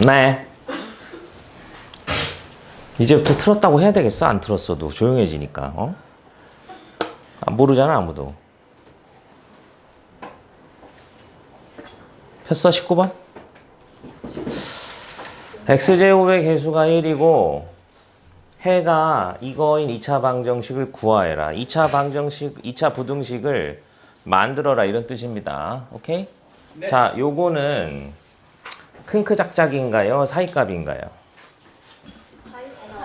네. 이제부터 틀었다고 해야 되겠어? 안 틀었어도 조용해지니까. 어? 모르잖아 아무도. 폈어 19번? x제곱의 개수가 1이고 해가 이거인 2차 방정식을 구하해라. 2차 부등식을 만들어라 이런 뜻입니다. 오케이? 네. 자, 요거는 큰크작작인가요? 사이값인가요?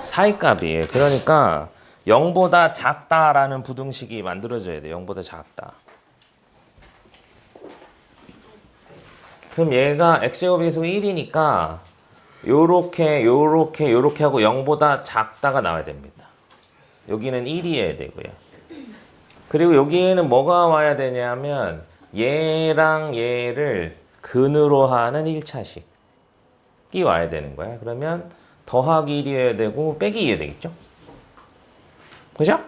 사이값이에요. 그러니까 0보다 작다라는 부등식이 만들어져야 돼요. 0보다 작다. 그럼 얘가 x제곱의 개수가 1이니까 요렇게 하고 0보다 작다가 나와야 됩니다. 여기는 1이어야 되고요. 그리고 여기에는 뭐가 와야 되냐면 얘랑 얘를 근으로 하는 1차식이 와야 되는 거야. 그러면 더하기 1이어야 되고 빼기 2여야 되겠죠? 그죠?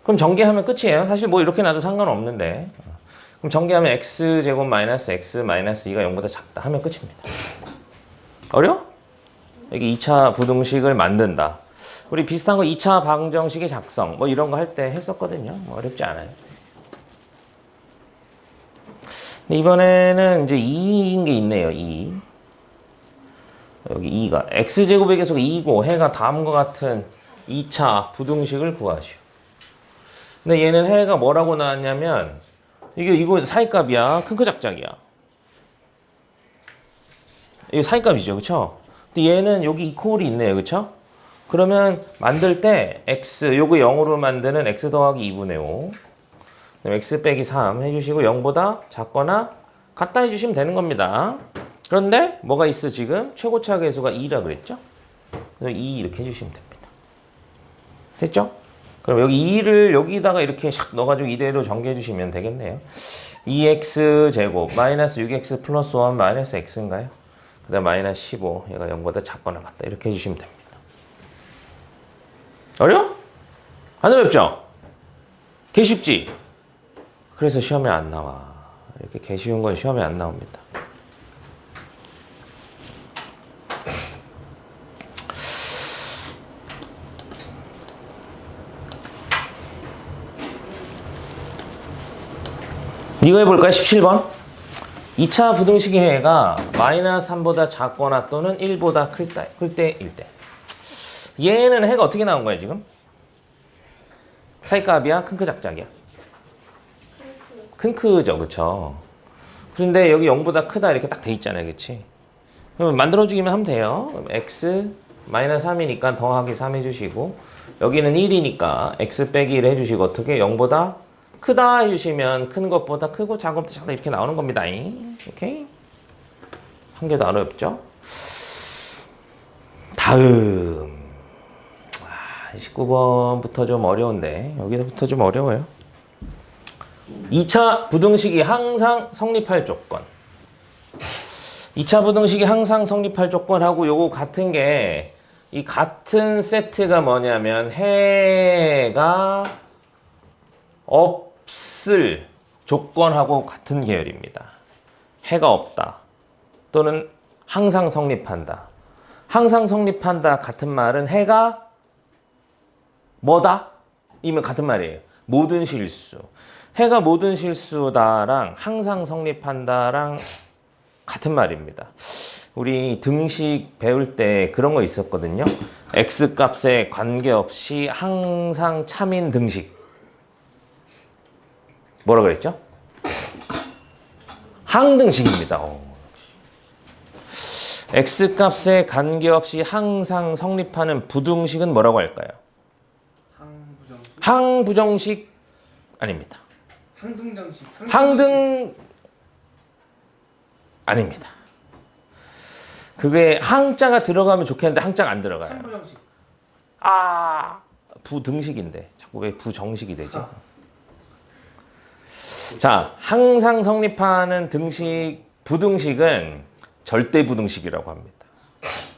그럼 전개하면 끝이에요. 사실 뭐 이렇게 놔도 상관없는데. 그럼 전개하면 x제곱 마이너스 x 마이너스 2가 0보다 작다 하면 끝입니다. 어려워? 여기 2차 부등식을 만든다. 우리 비슷한 거 2차 방정식의 작성 뭐 이런 거 할 때 했었거든요. 뭐 어렵지 않아요. 근데 이번에는 이제 2인 게 있네요. 2. 여기 2가 x제곱의 개수가 2고 해가 다음과 같은 2차 부등식을 구하시오. 근데 얘는 해가 뭐라고 나왔냐면 이거 사이값이야. 큰크작작이야. 이거 사이값이죠. 그쵸? 근데 얘는 여기 이퀄이 있네요. 그쵸? 그러면 만들 때 x 요거 0으로 만드는 x 더하기 2분의 5 그다음 x 빼기 3 해주시고 0보다 작거나 같다 해주시면 되는 겁니다. 그런데 뭐가 있어 지금? 최고차 계수가 2라 그랬죠? 그래서 2 이렇게 해주시면 됩니다. 됐죠? 그럼 여기 2를 여기다가 이렇게 샥 넣어가지고 이대로 전개해 주시면 되겠네요. 2x 제곱 마이너스 6x 플러스 1 마이너스 x인가요? 그 다음 마이너스 15 얘가 0보다 작거나 같다 이렇게 해주시면 됩니다. 어려워? 안 어렵죠? 개 쉽지? 그래서 시험에 안 나와. 이렇게 개 쉬운 건 시험에 안 나옵니다. 이거 해볼까요? 17번. 2차 부등식의 해가 마이너스 3보다 작거나 또는 1보다 클 때 1대. 얘는 해가 어떻게 나온 거야 지금? 사이값이야? 큰크작작이야? 큰크죠, 그쵸? 그런데 여기 0보다 크다 이렇게 딱 돼 있잖아요, 그치? 그럼 만들어주기만 하면 돼요. 그럼 x 마이너스 3이니까 더하기 3 해주시고 여기는 1이니까 x 빼기 1 해주시고 어떻게? 0보다 크다 해주시면 큰 것보다 크고 작은 것보다 작다 이렇게 나오는 겁니다. 오케이? 한 개도 안 어렵죠? 다음 19번부터 좀 어려운데 여기부터 좀 어려워요. 2차 부등식이 항상 성립할 조건. 2차 부등식이 항상 성립할 조건하고 요거 같은 게 이 같은 세트가 뭐냐면 해가 없을 조건하고 같은 계열입니다. 해가 없다. 또는 항상 성립한다. 항상 성립한다 같은 말은 해가 뭐다? 이면 같은 말이에요. 모든 실수. 해가 모든 실수다랑 항상 성립한다랑 같은 말입니다. 우리 등식 배울 때 그런 거 있었거든요. x값에 관계없이 항상 참인 등식. 뭐라 그랬죠? 항등식입니다. x값에 관계없이 항상 성립하는 부등식은 뭐라고 할까요? 항부정식 아닙니다. 항등정식. 항등 아닙니다. 그게 항자가 들어가면 좋겠는데 항자가 안 들어가요. 항부정식. 부등식인데 자꾸 왜 부정식이 되지? 자, 항상 성립하는 부등식은 절대 부등식이라고 합니다.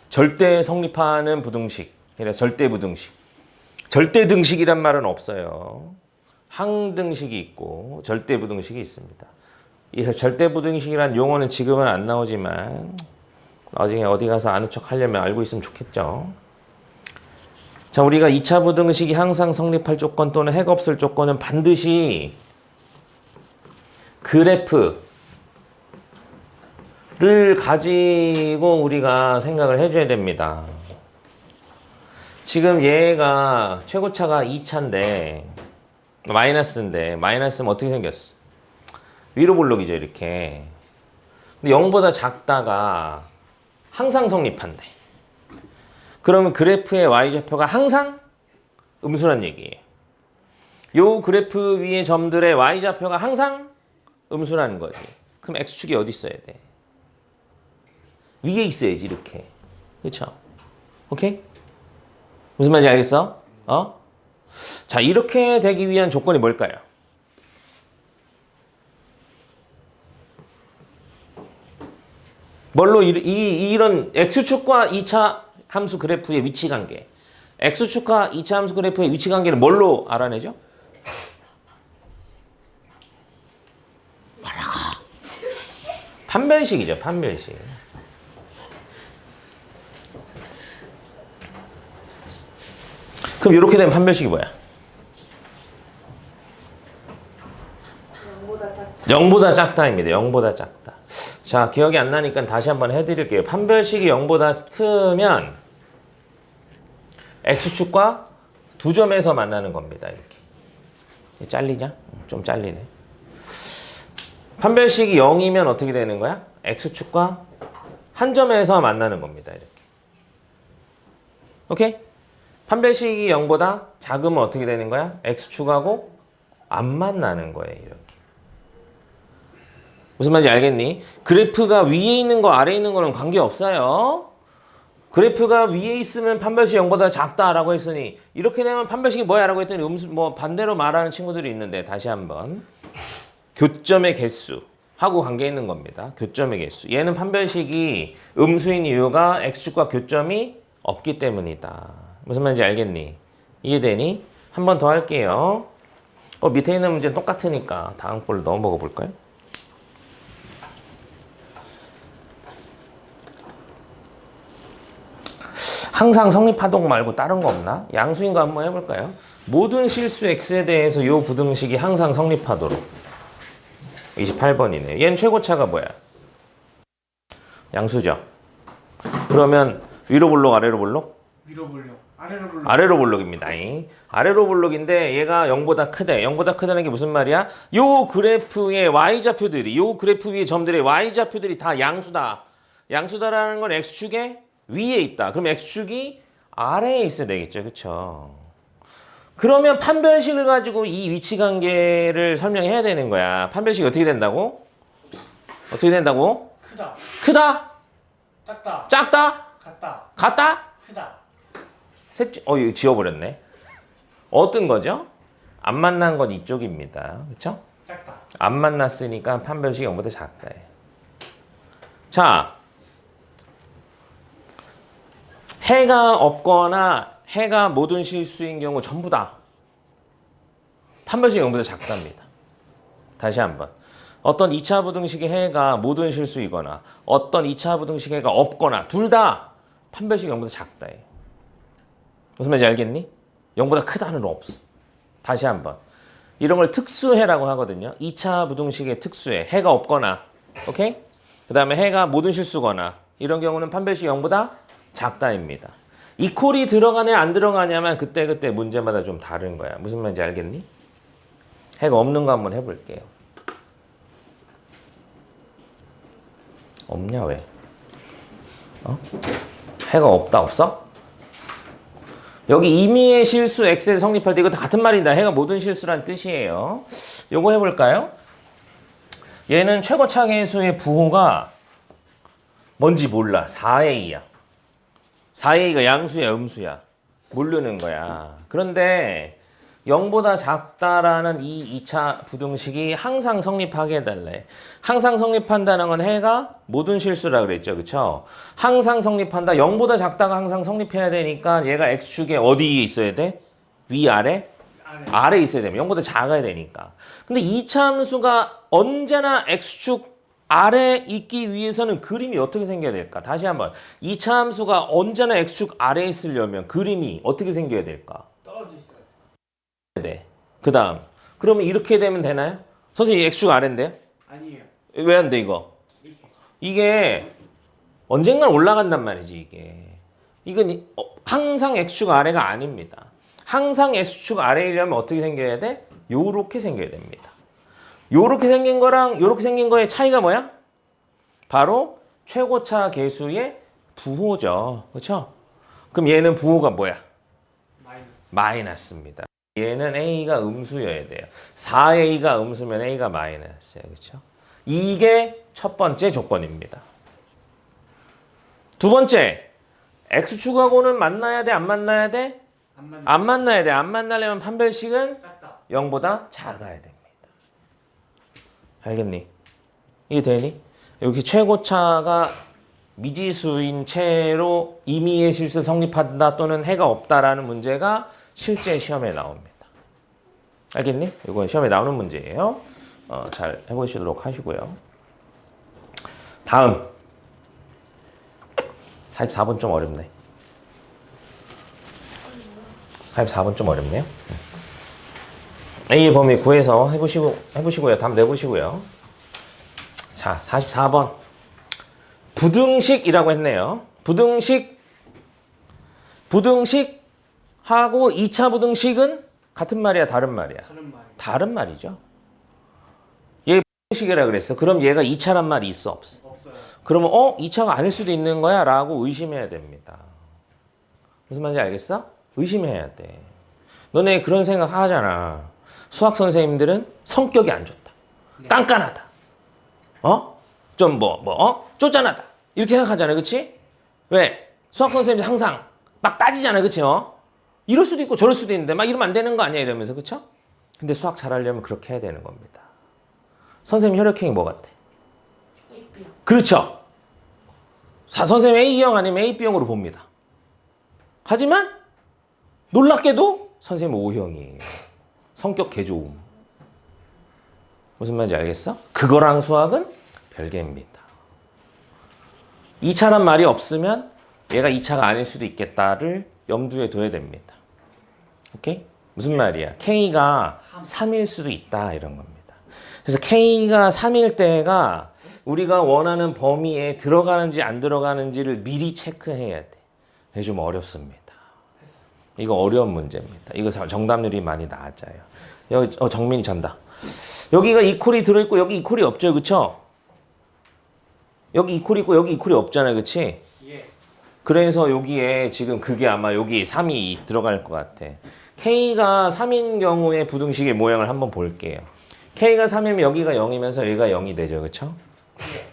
절대 성립하는 부등식, 그래서 절대 부등식. 절대 등식이란 말은 없어요. 항등식이 있고 절대 부등식이 있습니다. 이 절대 부등식이란 용어는 지금은 안 나오지만 나중에 어디 가서 아는 척 하려면 알고 있으면 좋겠죠. 자, 우리가 2차 부등식이 항상 성립할 조건 또는 해가 없을 조건은 반드시 그래프를 가지고 우리가 생각을 해줘야 됩니다. 지금 얘가 최고차가 2차인데 마이너스인데 마이너스면 어떻게 생겼어? 위로 볼록이죠 이렇게. 근데 0보다 작다가 항상 성립한대. 그러면 그래프의 y좌표가 항상 음수란 얘기예요. 요 그래프 위의 점들의 y좌표가 항상 음수라는 거지. 그럼 x축이 어디 있어야 돼? 위에 있어야지 이렇게. 그렇죠? 오케이? 무슨 말인지 알겠어? 자, 이렇게 되기 위한 조건이 뭘까요? 뭘로 이런 x축과 2차 함수 그래프의 위치 관계. x축과 2차 함수 그래프의 위치 관계를 뭘로 알아내죠? 뭐라고? 판별식이죠, 판별식. 그럼 이렇게 되면 판별식이 뭐야? 0보다 작다입니다. 0보다 작다. 자, 기억이 안 나니까 다시 한번 해드릴게요. 판별식이 0보다 크면 x축과 두 점에서 만나는 겁니다. 이렇게. 잘리냐? 좀 잘리네. 판별식이 0이면 어떻게 되는 거야? x축과 한 점에서 만나는 겁니다. 이렇게. 오케이? 판별식이 0보다 작으면 어떻게 되는 거야? x축하고 안 만나는 거예요. 이렇게. 무슨 말인지 알겠니? 그래프가 위에 있는 거 아래에 있는 거는 관계없어요. 그래프가 위에 있으면 판별식 0보다 작다라고 했으니 이렇게 되면 판별식이 뭐야? 라고 했더니 반대로 말하는 친구들이 있는데 다시 한번 교점의 개수하고 관계 있는 겁니다. 교점의 개수. 얘는 판별식이 음수인 이유가 x축과 교점이 없기 때문이다. 무슨 말인지 알겠니? 이해되니? 한 번 더 할게요. 밑에 있는 문제는 똑같으니까 다음 걸로 넘어가 볼까요? 항상 성립하동 말고 다른 거 없나? 양수인 거 한번 해볼까요? 모든 실수 x에 대해서 요 부등식이 항상 성립하도록. 28번이네. 얘는 최고차가 뭐야? 양수죠. 그러면 위로 볼록, 아래로 볼록? 위로 볼록, 아래로 볼록. 아래로 볼록입니다. 아래로 볼록인데 얘가 0보다 크대. 0보다 크다는 게 무슨 말이야? 요 그래프의 y좌표들이, 요 그래프 위의 점들의 y좌표들이 다 양수다. 양수다라는 건 x축의 위에 있다. 그럼 x축이 아래에 있어야 되겠죠. 그쵸? 그러면 판별식을 가지고 이 위치 관계를 설명해야 되는 거야. 판별식이 어떻게 된다고? 어떻게 된다고? 크다, 크다? 작다, 작다? 같다, 같다? 크다. 이거 지워버렸네. 어떤 거죠? 안 만난 건 이쪽입니다. 그쵸? 작다. 안 만났으니까 판별식이 0보다 작다. 자, 해가 없거나 해가 모든 실수인 경우 전부 다 판별식이 0보다 작답니다. 다시 한번. 어떤 2차 부등식의 해가 모든 실수이거나 어떤 2차 부등식의 해가 없거나 둘 다 판별식이 0보다 작다. 무슨 말인지 알겠니? 0보다 크다는 없어. 다시 한번. 이런 걸 특수해라고 하거든요. 2차 부등식의 특수해. 해가 없거나, 오케이? 그 다음에 해가 모든 실수거나 이런 경우는 판별식이 0보다 작다입니다. 이퀄이 들어가냐 안 들어가냐면 그때 문제마다 좀 다른 거야. 무슨 말인지 알겠니? 해가 없는 거 한번 해볼게요. 없냐 왜? 해가 없다 없어? 여기 임의의 실수 x에 성립할 때 이거 다 같은 말이다. 해가 모든 실수란 뜻이에요. 요거 해볼까요? 얘는 최고차계수의 부호가 뭔지 몰라. 4a야. 4a가 양수야 음수야. 모르는 거야. 그런데 0보다 작다라는 이 2차 부등식이 항상 성립하게 해달래. 항상 성립한다는 건 해가 모든 실수라 그랬죠. 그쵸? 항상 성립한다. 0보다 작다가 항상 성립해야 되니까 얘가 x축에 어디에 있어야 돼? 위아래? 아래에 있어야 되면 0보다 작아야 되니까. 근데 2차 함수가 언제나 x축 아래 있기 위해서는 그림이 어떻게 생겨야 될까? 다시 한번. 2차 함수가 언제나 x축 아래에 있으려면 그림이 어떻게 생겨야 될까? 떨어져 있어요. 네. 그 다음. 그러면 이렇게 되면 되나요? 선생님 x축 아래인데요? 아니에요. 왜 안 돼 이거? 이렇게. 이게 언젠간 올라간단 말이지 이게. 이건 항상 x축 아래가 아닙니다. 항상 x축 아래이려면 어떻게 생겨야 돼? 요렇게 생겨야 됩니다. 요렇게 생긴 거랑 요렇게 생긴 거의 차이가 뭐야? 바로 최고차 계수의 부호죠. 그렇죠? 그럼 얘는 부호가 뭐야? 마이너스. 마이너스입니다. 얘는 a가 음수여야 돼요. 4a가 음수면 a가 마이너스야. 그렇죠? 이게 첫 번째 조건입니다. 두 번째, x축하고는 만나야 돼? 안 만나야 돼? 안 맞는. 안 만나야 돼. 안 만나려면 판별식은 작다. 0보다 작아야 됩니다. 알겠니? 이게 되니? 여기 최고차가 미지수인 채로 임의의 실수 성립한다 또는 해가 없다라는 문제가 실제 시험에 나옵니다. 알겠니? 이건 시험에 나오는 문제예요. 잘 해보시도록 하시고요. 다음 44번 좀 어렵네. 44번 좀 어렵네요. A의 범위 구해서 해보시고요. 답 내보시고요. 자, 44번. 부등식이라고 했네요. 부등식하고 2차 부등식은 같은 말이야, 다른 말이야? 다른 말. 다른 말이죠. 얘 부등식이라 그랬어. 그럼 얘가 2차란 말이 있어, 없어? 없어요. 그러면 2차가 아닐 수도 있는 거야? 라고 의심해야 됩니다. 무슨 말인지 알겠어? 의심해야 돼. 너네 그런 생각 하잖아. 수학 선생님들은 성격이 안 좋다. 네. 깐깐하다. 좀 쪼잔하다. 이렇게 생각하잖아요. 그치? 왜? 수학 선생님이 항상 막 따지잖아요. 그치? 이럴 수도 있고 저럴 수도 있는데 막 이러면 안 되는 거 아니야? 이러면서. 그쵸? 근데 수학 잘하려면 그렇게 해야 되는 겁니다. 선생님 혈액형이 뭐 같아? A형. 그렇죠? 선생님 A형 아니면 AB형으로 봅니다. 하지만 놀랍게도 선생님 O형이에요. 성격 개좋음. 무슨 말인지 알겠어? 그거랑 수학은 별개입니다. 2차란 말이 없으면 얘가 2차가 아닐 수도 있겠다를 염두에 둬야 됩니다. 오케이? 무슨 말이야? K가 3일 수도 있다 이런 겁니다. 그래서 K가 3일 때가 우리가 원하는 범위에 들어가는지 안 들어가는지를 미리 체크해야 돼. 그게 좀 어렵습니다. 이거 어려운 문제입니다. 이거 정답률이 많이 낮아요. 여기 정민이 잔다. 여기가 이퀄이 들어있고 여기 이퀄이 없죠, 그렇죠? 여기 이퀄이 있고 여기 이퀄이 없잖아요, 그렇지? 예. 그래서 여기에 지금 그게 아마 여기 3이 들어갈 것 같아. K가 3인 경우의 부등식의 모양을 한번 볼게요. K가 3이면 여기가 0이면서 여기가 0이 되죠, 그렇죠? 예.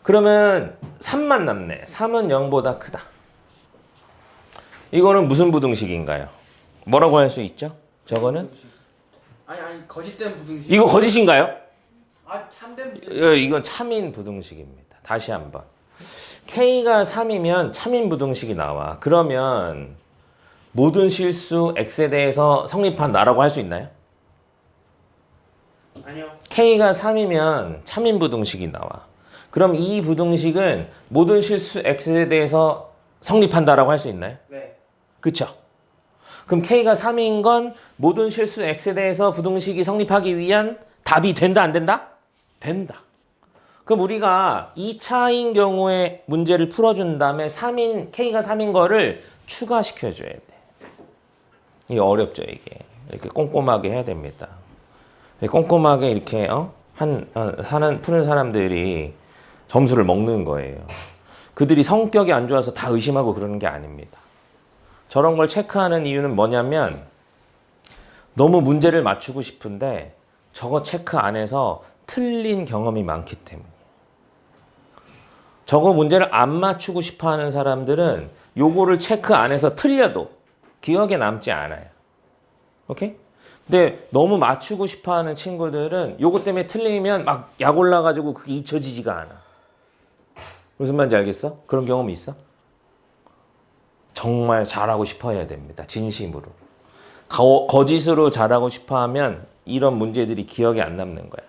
그러면 3만 남네. 3은 0보다 크다. 이거는 무슨 부등식인가요? 뭐라고 할 수 있죠? 저거는? 아니 거짓된 부등식. 이거 거짓인가요? 참된 부등식. 이건 참인 부등식입니다. 다시 한번. K가 3이면 참인 부등식이 나와. 그러면 모든 실수 X에 대해서 성립한다라고 할 수 있나요? 아니요. K가 3이면 참인 부등식이 나와. 그럼 이 부등식은 모든 실수 X에 대해서 성립한다라고 할 수 있나요? 네. 그쵸? 그럼 K가 3인 건 모든 실수 X에 대해서 부등식이 성립하기 위한 답이 된다, 안 된다? 된다. 그럼 우리가 2차인 경우에 문제를 풀어준 다음에 K가 3인 거를 추가시켜줘야 돼. 이게 어렵죠, 이게. 이렇게 꼼꼼하게 해야 됩니다. 꼼꼼하게 이렇게, 푸는 사람들이 점수를 먹는 거예요. 그들이 성격이 안 좋아서 다 의심하고 그러는 게 아닙니다. 저런 걸 체크하는 이유는 뭐냐면 너무 문제를 맞추고 싶은데 저거 체크 안 해서 틀린 경험이 많기 때문이에요. 저거 문제를 안 맞추고 싶어 하는 사람들은 요거를 체크 안 해서 틀려도 기억에 남지 않아요. 오케이? 근데 너무 맞추고 싶어 하는 친구들은 요거 때문에 틀리면 막 약 올라가지고 그게 잊혀지지가 않아. 무슨 말인지 알겠어? 그런 경험이 있어? 정말 잘하고 싶어 해야 됩니다. 진심으로. 거짓으로 잘하고 싶어 하면 이런 문제들이 기억에 안 남는 거야.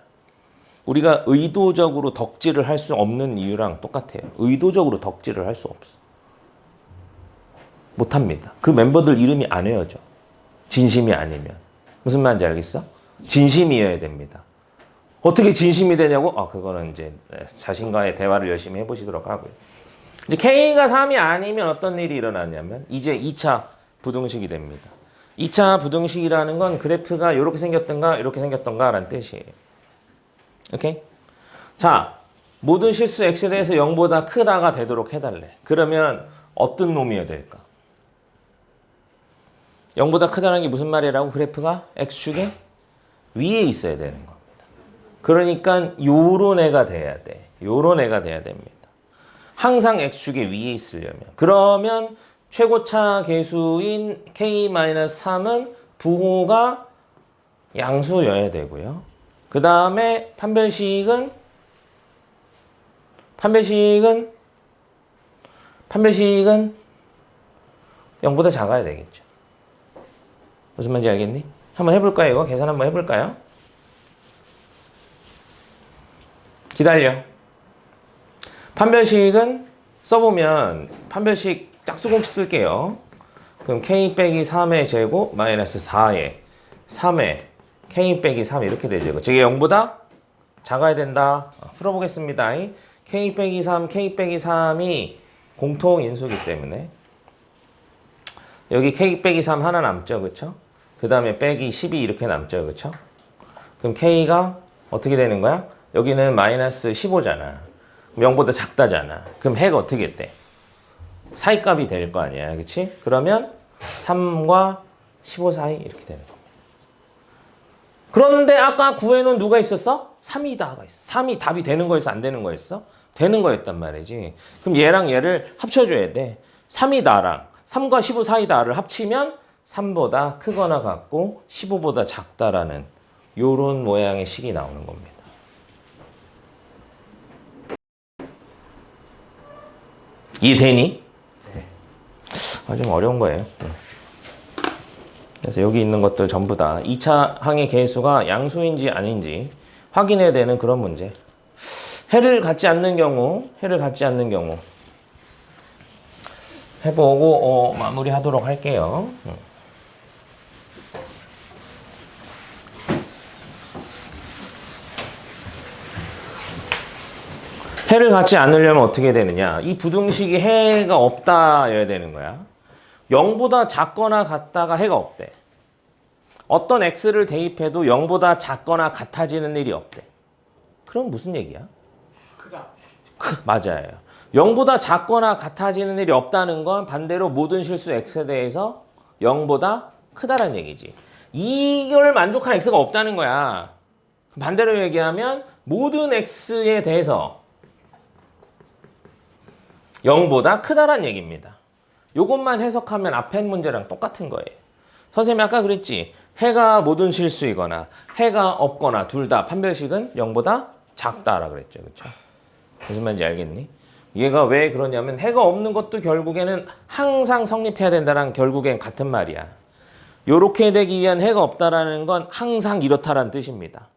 우리가 의도적으로 덕질을 할 수 없는 이유랑 똑같아요. 의도적으로 덕질을 할 수 없어. 못합니다. 그 멤버들 이름이 안 외워져. 진심이 아니면. 무슨 말인지 알겠어? 진심이어야 됩니다. 어떻게 진심이 되냐고? 그거는 이제 자신과의 대화를 열심히 해보시도록 하고요. 이제 K가 3이 아니면 어떤 일이 일어나냐면 이제 2차 부등식이 됩니다. 2차 부등식이라는 건 그래프가 이렇게 생겼던가 이렇게 생겼던가 라는 뜻이에요. 오케이? 자, 모든 실수 x에 대해서 0보다 크다가 되도록 해달래. 그러면 어떤 놈이어야 될까? 0보다 크다는 게 무슨 말이라고? 그래프가 x축에 위에 있어야 되는 겁니다. 그러니까 요런 애가 돼야 돼. 요런 애가 돼야 됩니다. 항상 x축에 위에 있으려면. 그러면 최고차 계수인 k-3은 부호가 양수여야 되고요. 그 다음에 판별식은 0보다 작아야 되겠죠. 무슨 말인지 알겠니? 한번 해볼까요? 이거 계산 한번 해볼까요? 기다려. 판별식은 써보면 판별식 짝수공식 쓸게요. 그럼 k 빼기 3의 제곱 마이너스 4의 3의 k 빼기 3 이렇게 되죠. 저게 0보다 작아야 된다. 풀어보겠습니다. k 빼기 3, k 빼기 3이 공통인수기 때문에 여기 k 빼기 3 하나 남죠. 그쵸? 그 다음에 빼기 12 이렇게 남죠. 그쵸? 그럼 k가 어떻게 되는 거야? 여기는 마이너스 15잖아. 0보다 작다잖아. 그럼 해가 어떻게 돼? 사이값이 될 거 아니야. 그치? 그러면 3과 15 사이 이렇게 되는 겁니다. 그런데 아까 구에는 누가 있었어? 3이다가 있어. 3이 답이 되는 거였어? 안 되는 거였어? 되는 거였단 말이지. 그럼 얘랑 얘를 합쳐줘야 돼. 3이 나랑 3과 15 사이다를 합치면 3보다 크거나 같고 15보다 작다라는 요런 모양의 식이 나오는 겁니다. 이해되니? 네. 좀 어려운 거예요. 그래서 여기 있는 것들 전부 다 2차 항의 개수가 양수인지 아닌지 확인해야 되는 그런 문제. 해를 갖지 않는 경우 해보고 마무리하도록 할게요. 해를 갖지 않으려면 어떻게 되느냐? 이 부등식이 해가 없다여야 되는 거야. 0보다 작거나 같다가 해가 없대. 어떤 x를 대입해도 0보다 작거나 같아지는 일이 없대. 그럼 무슨 얘기야? 크다. 맞아요. 0보다 작거나 같아지는 일이 없다는 건 반대로 모든 실수 x에 대해서 0보다 크다라는 얘기지. 이걸 만족한 x가 없다는 거야. 반대로 얘기하면 모든 x에 대해서 0보다 크다란 얘기입니다. 요것만 해석하면 앞에 문제랑 똑같은 거예요. 선생님이 아까 그랬지. 해가 모든 실수이거나 해가 없거나 둘 다 판별식은 0보다 작다라 그랬죠. 그렇죠? 무슨 말인지 알겠니? 얘가 왜 그러냐면 해가 없는 것도 결국에는 항상 성립해야 된다랑 결국엔 같은 말이야. 요렇게 되기 위한 해가 없다라는 건 항상 이렇다라는 뜻입니다.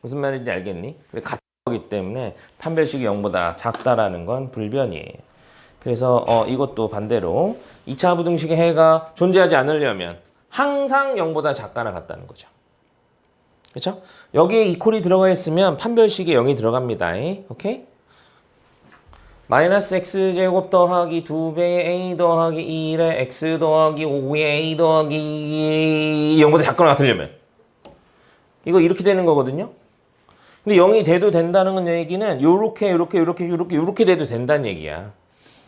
무슨 말인지 알겠니? 같은 거기 때문에 판별식이 0보다 작다라는 건 불변이에요. 그래서 이것도 반대로 2차 부등식의 해가 존재하지 않으려면 항상 0보다 작거나 같다는 거죠. 그렇죠? 여기에 이퀄이 들어가 있으면 판별식에 0이 들어갑니다. 오케이? 마이너스 x제곱 더하기 2배의 a 더하기 1의 x 더하기 5의 a 더하기 0보다 작거나 같으려면 이거 이렇게 되는 거거든요. 근데 0이 돼도 된다는 얘기는 요렇게 돼도 된다는 얘기야.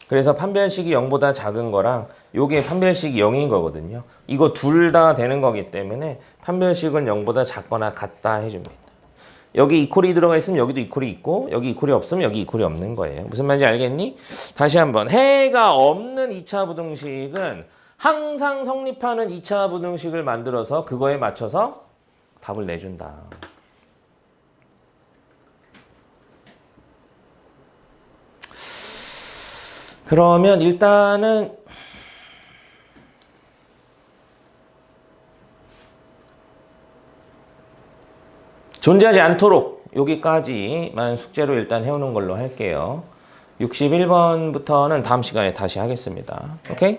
그래서 판별식이 0보다 작은 거랑 요게 판별식이 0인 거거든요. 이거 둘 다 되는 거기 때문에 판별식은 0보다 작거나 같다 해줍니다. 여기 이퀄이 들어가 있으면 여기도 이퀄이 있고 여기 이퀄이 없으면 여기 이퀄이 없는 거예요. 무슨 말인지 알겠니? 다시 한번 해가 없는 2차 부등식은 항상 성립하는 2차 부등식을 만들어서 그거에 맞춰서 답을 내준다. 그러면 일단은 존재하지 않도록 여기까지만 숙제로 일단 해오는 걸로 할게요. 61번부터는 다음 시간에 다시 하겠습니다. 오케이?